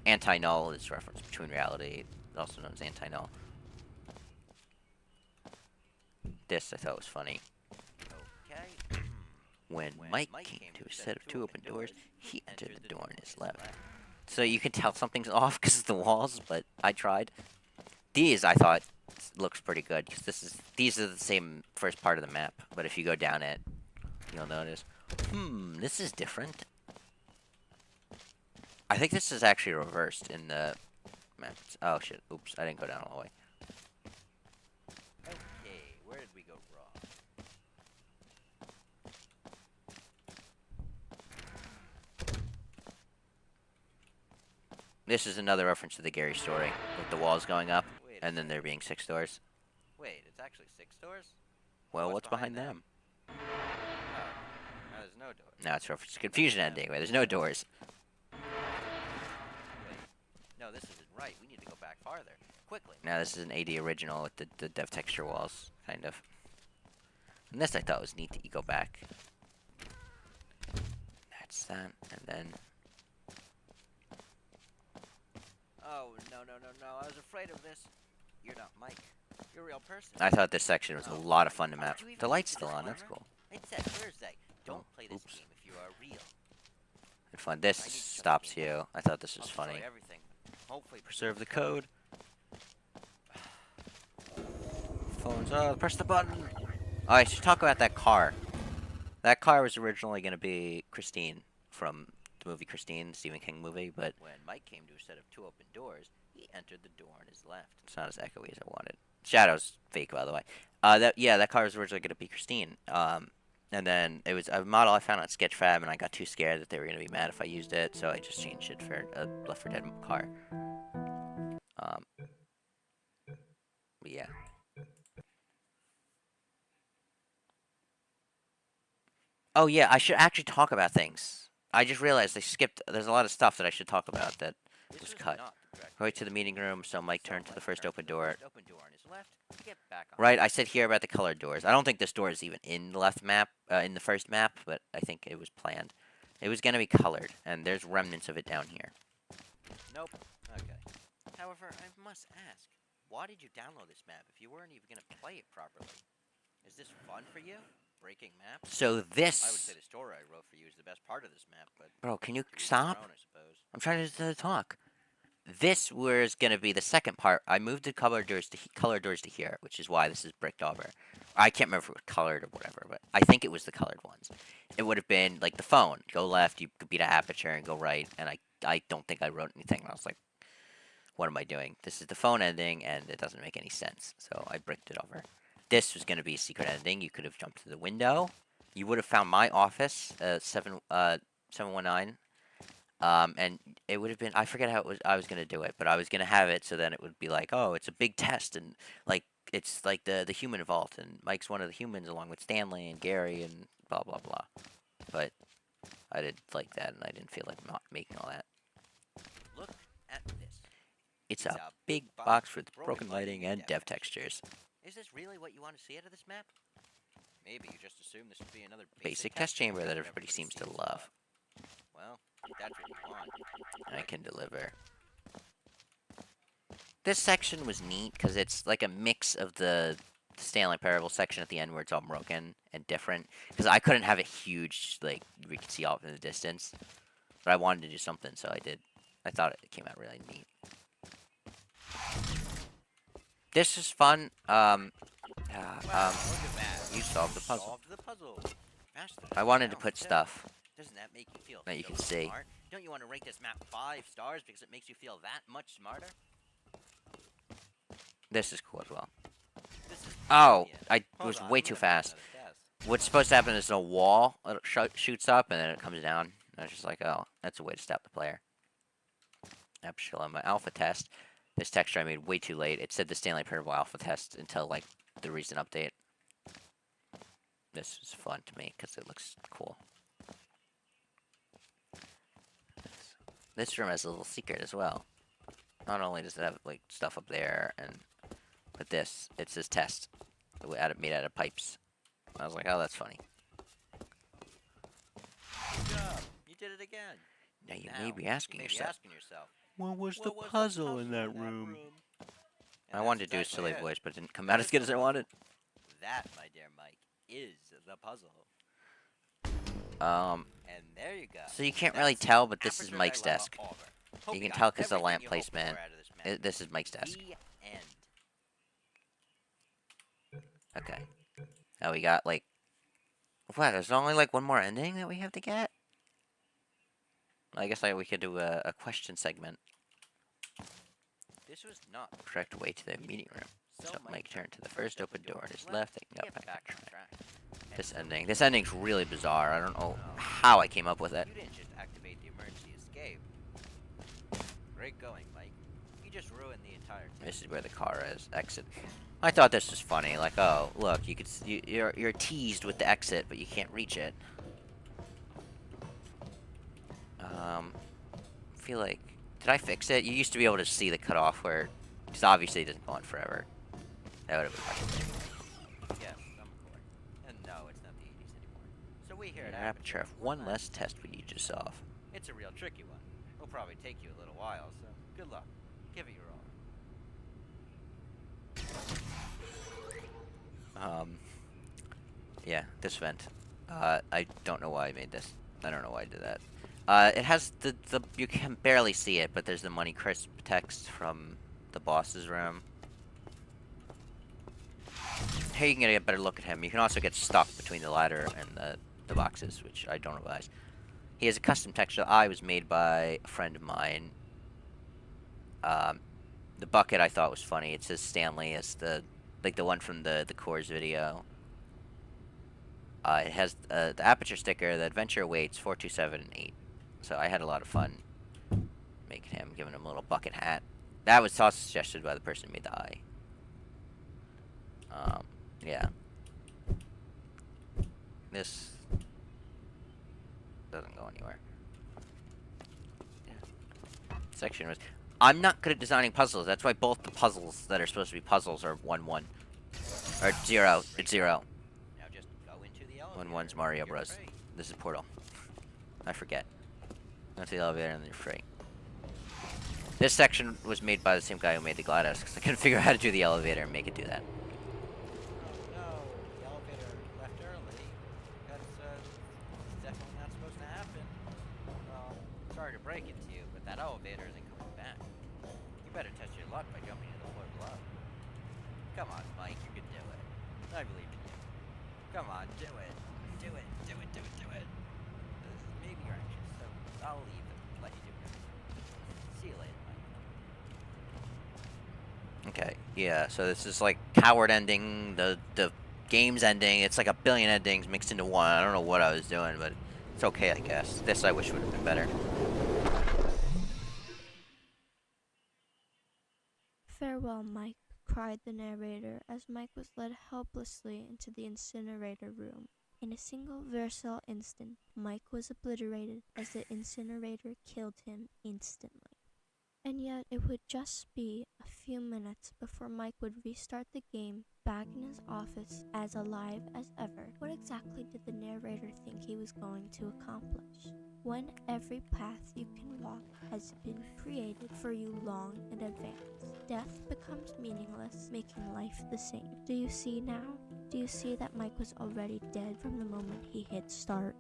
Anti-null is a reference between reality, also known as anti-null. This I thought was funny. Okay. When Mike came to a set of two open doors, he entered the door on his left. So you can tell something's off because of the walls, but I tried. These I thought looks pretty good because these are the same first part of the map, but if you go down it, you'll notice. This is different. I think this is actually reversed in the map. Oh shit! Oops, I didn't go down all the way. Okay, where did we go wrong? This is another reference to the Gary story with the walls going up and then there being 6 doors. Wait, it's actually 6 doors? Well, what's behind them? Oh, now there's no door. Now it's reference to confusion ending where there's no doors. Wait, no, this isn't right. We need to go back farther. Quickly. Now this is an AD original with the dev texture walls, kind of. And this I thought was neat that you go back. That's that, and then... Oh, no, I was afraid of this. You're not Mike. You're a real person. I thought this section was a lot of fun to map. The light's still on, that's cool. It said Thursday. Don't play this oops. game if you are real. Good fun. This stops you. I thought this was I'll funny. destroy everything. Hopefully Preserve the code. Phones up. Press the button. Oh, I should talk about that car. That car was originally going to be Christine from the movie Christine, the Stephen King movie, but When Mike came to a set of 2 open doors, he entered the door on his left. it's not as echoey as I wanted. Shadow's fake, by the way. That car was originally going to be Christine. And then it was a model I found on Sketchfab, and I got too scared that they were going to be mad if I used it, so I just changed it for a Left 4 Dead car. But yeah. Oh yeah, I should actually talk about things. I just realized they skipped. There's a lot of stuff that I should talk about that This was was cut. not the correct Right to the meeting room, so Mike turned to the first open door. Open door on his left to get back on. Right, I said here about the colored doors. I don't think this door is even in the left map, in the first map, but I think it was planned. It was gonna be colored, and there's remnants of it down here. Nope. Okay. However, I must ask, why did you download this map if you weren't even going to play it properly? Is this fun for you? Breaking maps? So I would this, say the story I wrote for you is the best part of this map, but bro, can you to each their stop? own, I suppose. I'm trying to talk. This was gonna be the second part. I moved the color doors to here, which is why this is bricked over. I can't remember if it was colored or whatever, but I think it was the colored ones. It would have been like the phone. Go left, you could beat a aperture, and go right. And I don't think I wrote anything. I was like, what am I doing? This is the phone ending, and it doesn't make any sense. So I bricked it over. This was gonna be a secret ending. You could have jumped to the window. You would have found my office, 719. And it would have been, I forget how it was I was gonna do it, but I was gonna have it so then it would be like, oh, it's a big test, and like it's like the human vault, and Mike's one of the humans along with Stanley and Gary and blah blah blah. But I didn't like that, and I didn't feel like not making all that. Look at this. It's a big box with broken lighting and dev textures. Is this really what you want to see out of this map? Maybe you just assume this would be another Basic test chamber that everybody seems to love. Well, that's what you want. I can deliver. This section was neat because it's like a mix of the Stanley Parable section at the end where it's all broken and different. Because I couldn't have it huge, like we could see off in the distance. But I wanted to do something, so I did. I thought it came out really neat. This is fun. Wow, look at that. You solved the puzzle. Solved the puzzle. Master, I wanted to now, put so, stuff Doesn't that make you feel that you so can see. smart? Don't you want to rate this map 5 stars because it makes you feel that much smarter? This is cool as well. This is Oh, brilliant. I Hold was on, way I'm too gonna make fast. another test. What's supposed to happen is a wall shoots up and then it comes down. And I was just like, oh, that's a way to stop the player. Aperture Dilemma alpha test. This texture I made way too late. It said the Stanley Parable alpha test until like the recent update. This was fun to me because it looks cool. This room has a little secret as well. Not only does it have like stuff up there, but this, it says test. Made out of pipes. I was like, oh, that's funny. Good job. You did it again. Now you Now, may be asking yourself, what what was the puzzle in that room? I wanted to do a silly voice, but it didn't come out as good as I wanted. That, my dear Mike, is the puzzle. And there you go. So you can't really tell, but this is Aperture Mike's Dilemma desk. over. Hope You can got tell 'cause the everything lamp you hoped placement. for out of this map. This is Mike's desk. The end. Okay. Now we got like, what? There's only like one more ending that we have to get. I guess we could do a question segment. This was not Correct way to the meeting room. So Mike turned to the first open door on his left and got back on track. This ending's really bizarre. I don't know how I came up with it. You didn't just activate the emergency escape. Great going, Mike. You just ruined the entire thing. This is where the car is. Exit. I thought this was funny. Like, oh, look, you could you're teased with the exit, but you can't reach it. I feel like, did I fix it? You used to be able to see the cutoff where, because obviously it doesn't go on forever. That would have been fucking Yes, I'm bored. And no, it's not the 80s anymore. So we here at Aperture have one less test we need to solve. It's a real tricky one. It'll probably take you a little while, so good luck. Give it your all. Yeah, this vent. I don't know why I made this. I don't know why I did that. It has the you can barely see it, but there's the Money Crisp text from the boss's room. Here you can get a better look at him. You can also get stuck between the ladder and the boxes, which I don't realize. He has a custom texture eye was made by a friend of mine. The bucket I thought was funny. It says Stanley as the one from the Coors video. It has the Aperture sticker, the Adventure awaits 427 and 8. So I had a lot of fun making him, giving him a little bucket hat. That was also suggested by the person who made the eye. Yeah. This doesn't go anywhere. Yeah. Section was. I'm not good at designing puzzles. That's why both the puzzles that are supposed to be puzzles are 1-1. Or 0. It's 0. Now just go into the elevator. 1-1's Mario You're Bros. free. This is Portal. I forget. Go to the elevator and then you're free. This section was made by the same guy who made the GLaDOS, because I couldn't figure out how to do the elevator and make it do that. Oh no, the elevator left early. That's definitely not supposed to happen. Well, sorry to break it to you, but that elevator isn't coming back. You better test your luck by jumping to the floor below. Come on, Mike, you can do it. I believe in you. Come on, do it. Do it, do it, do it, do it. Maybe you're anxious, so I'll leave and let you do it. See you later, Mike. Okay, yeah, so this is like coward ending, the game's ending. It's like a billion endings mixed into one. I don't know what I was doing, but it's okay, I guess. This I wish would have been better. "Farewell, Mike," cried the narrator as Mike was led helplessly into the incinerator room. In a single versatile instant, Mike was obliterated as the incinerator killed him instantly. And yet it would just be a few minutes before Mike would restart the game back in his office as alive as ever. What exactly did the narrator think he was going to accomplish? When every path you can walk has been created for you long in advance, death becomes meaningless, making life the same. Do you see now? Do you see that Mike was already dead from the moment he hit start?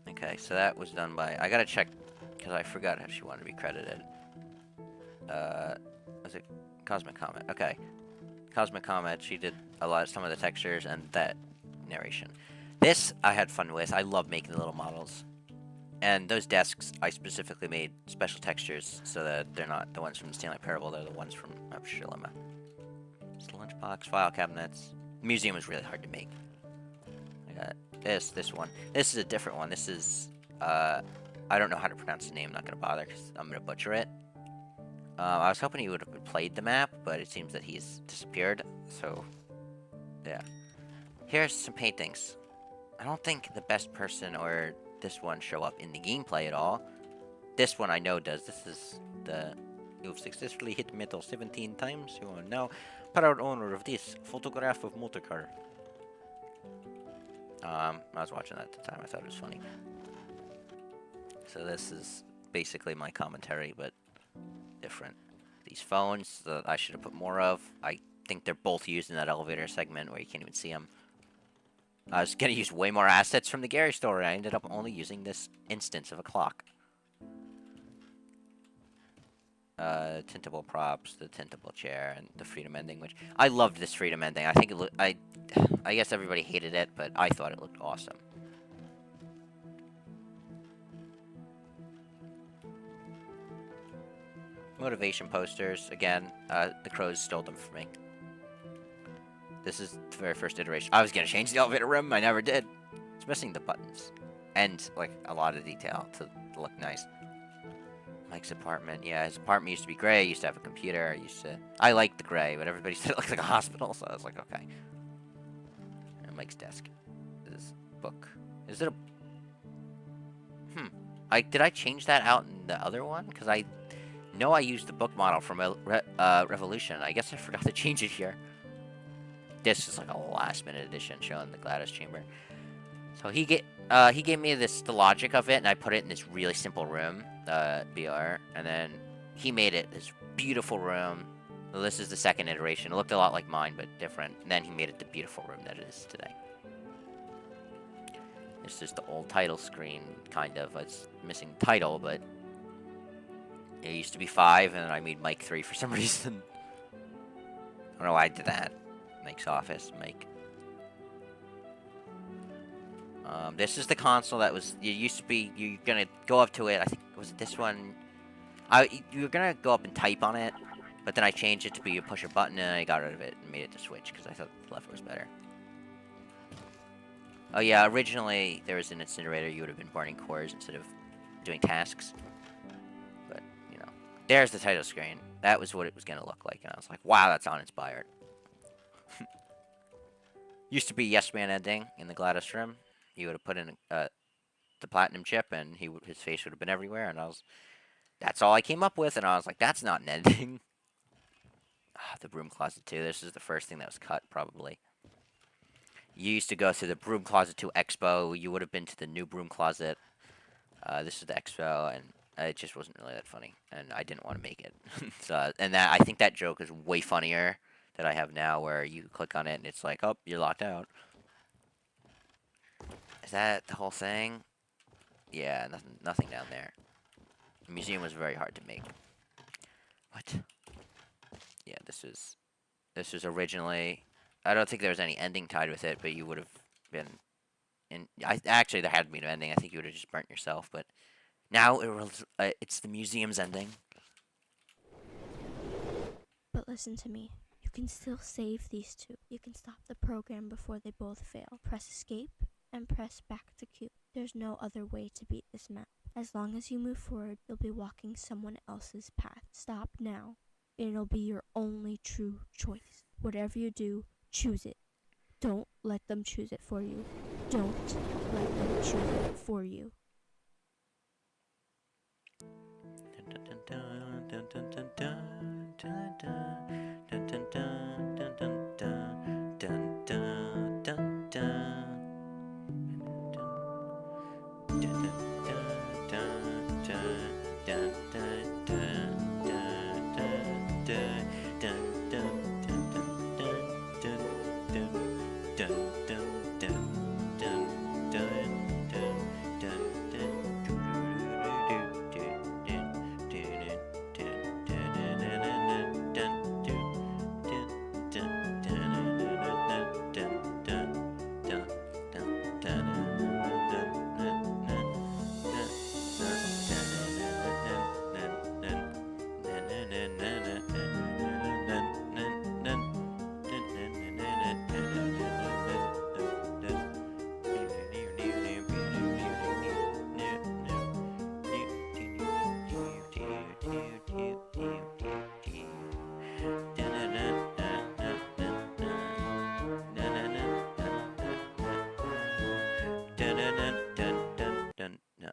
Okay, so that was done by... I gotta check, because I forgot how she wanted to be credited. Was it Cosmic Comet? Okay. Cosmic Comet, she did some of the textures and that narration. This I had fun with. I love making the little models. And those desks, I specifically made special textures so that they're not the ones from the Stanley Parable, they're the ones from Aperture Dilemma. Just lunchbox, file cabinets. The museum was really hard to make. I got this one. This is a different one. This is, I don't know how to pronounce the name. I'm not going to bother because I'm going to butcher it. I was hoping he would have played the map, but it seems that he's disappeared, so, yeah. Here's some paintings. I don't think the best person or this one show up in the gameplay at all. This one I know does. This is the... You've successfully hit metal 17 times. You are now proud owner of this photograph of motor car. I was watching that at the time. I thought it was funny. So this is basically my commentary, but different. These phones that I should have put more of. I think they're both used in that elevator segment where you can't even see them. I was going to use way more assets from the Gary story. I ended up only using this instance of a clock. Tintable props, the tintable chair, and the freedom ending, which I loved this freedom ending. I think it I guess everybody hated it, but I thought it looked awesome. Motivation posters, again, the crows stole them from me. This is the very first iteration. I was going to change the elevator room, I never did. It's missing the buttons. And, like, a lot of detail to look nice. Mike's apartment, yeah, his apartment used to be gray, used to have a computer, I liked the gray, but everybody said it looked like a hospital, so I was like, okay. And Mike's desk. This book. Is it a... Did I change that out in the other one? Because I know I used the book model from Revolution. I guess I forgot to change it here. This is like a last-minute edition showing the Gladys chamber. So he gave me the logic of it, and I put it in this really simple room, BR, and then he made it this beautiful room. Well, this is the second iteration. It looked a lot like mine, but different. And then he made it the beautiful room that it is today. It's just the old title screen, kind of. It's missing title, but it used to be 5, and I made Mike 3 for some reason. I don't know why I did that. Mike's office, Mike. This is the console that was... You used to be... You're gonna go up to it. I think... Was it this one? You were gonna go up and type on it, but then I changed it to be you push a button, and I got rid of it and made it to switch, because I thought the left was better. Oh yeah, originally there was an incinerator. You would have been burning cores instead of doing tasks. But, you know. There's the title screen. That was what it was gonna look like, and I was like, wow, that's uninspired. Used to be Yes Man ending in the Gladys room. He would have put in the platinum chip, and his face would have been everywhere. And that's all I came up with. And I was like, that's not an ending. The broom closet 2. This is the first thing that was cut, probably. You used to go to the broom closet 2 expo. You would have been to the new broom closet. This is the expo, and it just wasn't really that funny, and I didn't want to make it. I think that joke is way funnier that I have now, where you click on it and it's like, oh, you're locked out. Is that the whole thing? Yeah, nothing down there. The museum was very hard to make. What? Yeah, this was originally... I don't think there was any ending tied with it, but you would have been... Actually, there had to be an ending. I think you would have just burnt yourself, but... Now, it's the museum's ending. But listen to me. You can still save these two. You can stop the program before they both fail. Press escape and press back to queue. There's no other way to beat this map. As long as you move forward, you'll be walking someone else's path. Stop now. and it'll be your only true choice. Whatever you do, choose it. Don't let them choose it for you. Don't let them choose it for you.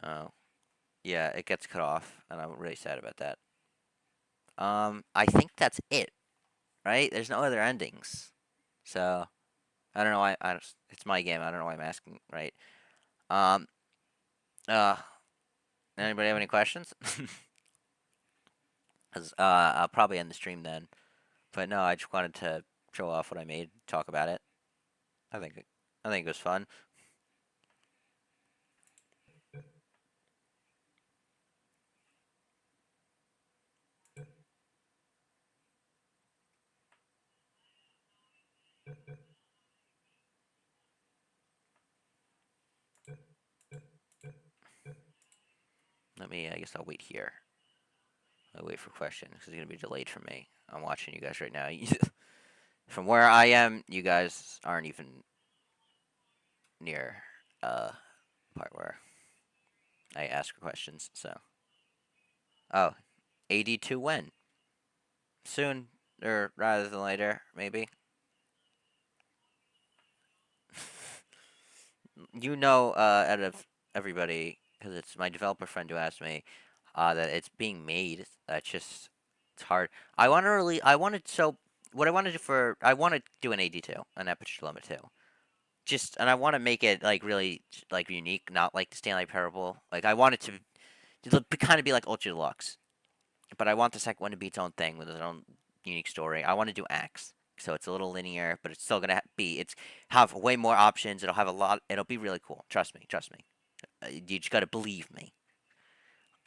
Oh, yeah, it gets cut off, and I'm really sad about that. I think that's it, right? There's no other endings, so I don't know why. It's my game. I don't know why I'm asking, right? Um, uh, anybody have any questions? 'Cause I'll probably end the stream then. But no, I just wanted to show off what I made, talk about it. I think I think it was fun. I guess I'll wait here. I'll wait for questions because it's gonna be delayed for me. I'm watching you guys right now. From where I am, you guys aren't even near part where I ask questions. So, oh, AD2 when? Soon, or rather than later, maybe. Out of everybody, because it's my developer friend who asked me, that it's being made. That's just it's hard. I wanted so what I want to do I want to do an AD2, an Aperture Dilemma 2. And I want to make it like really like unique, not like the Stanley Parable. Like I want it to kind of be like Ultra Deluxe, but I want the second one to be its own thing with its own unique story. I want to do acts, so it's a little linear, but it's still gonna be it's have way more options. It'll have a lot. It'll be really cool. Trust me. Trust me. You just gotta believe me.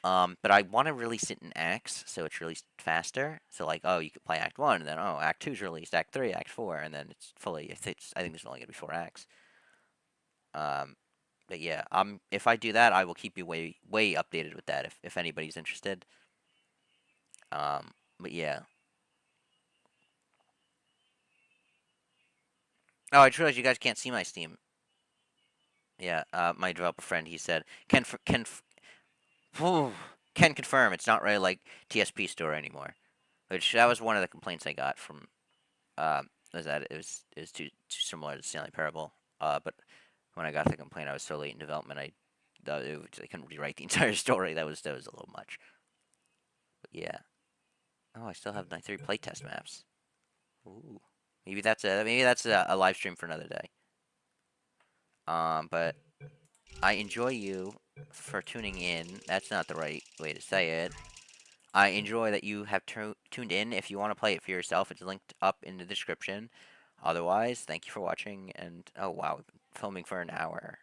But I want to release it in acts, so it's released faster. So like, oh, you could play Act One, and then oh, Act Two's released, Act Three, Act Four, and then it's fully. I think there's only gonna be 4 acts. Um, but yeah, if I do that, I will keep you way updated with that if anybody's interested. But yeah. Oh, I just realized you guys can't see my Steam. Yeah, my developer friend he said can confirm it's not really like TSP store anymore. Which that was one of the complaints I got from was that it was too similar to Stanley Parable. But when I got the complaint, I was so late in development, I couldn't rewrite the entire story. That was a little much. But yeah. Oh, I still have my 3 playtest maps. Ooh. Maybe that's a live stream for another day. But I enjoy you for tuning in. That's not the right way to say it. I enjoy that you have tuned in. If you want to play it for yourself, it's linked up in the description. Otherwise, thank you for watching. And oh wow, we've been filming for an hour.